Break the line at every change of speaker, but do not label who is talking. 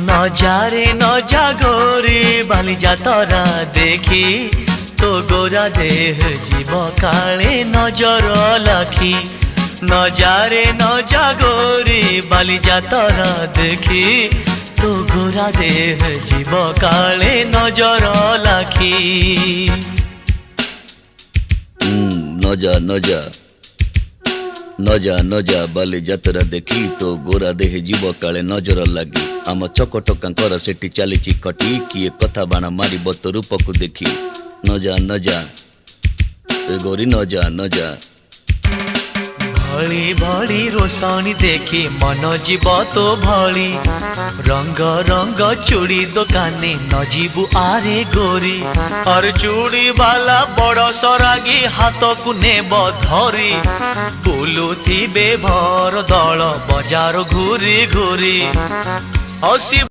নজারে নজা গোরি বালিজা তরা দেখি তো গোরা দেহ জীব কালে নজর লাখি নজারে নজা গোরি বালিজা তরা দেখি তো গোরা দেহ জীব কালে নজর লাখি
নজা নজা নজা নজা বালি যাত্ରା দেখি তো ଗୋରା ଦେହ ଯିବ କାଳେ ନଜର ଲାଗି ଆମ ଚକଟକାଙ୍କର ସେଠି ଚାଲିଛି ଖଟି କିଏ କଥା ବାଣ ମାରିବ ତୋ ରୂପକୁ ଦେଖି ନଜା ନଜା ଏ ଗୋରି ନଜା ନଜା
भली भली रोशनी देखी मन जीव तो भली रंग रंग चूड़ी दुकानी न जीवु आरे गोरी और चूड़ी वाला बड़ सरागी हाथ को नेब धरी बुलुथिबे भर दल बजार घूरी घूरी हसी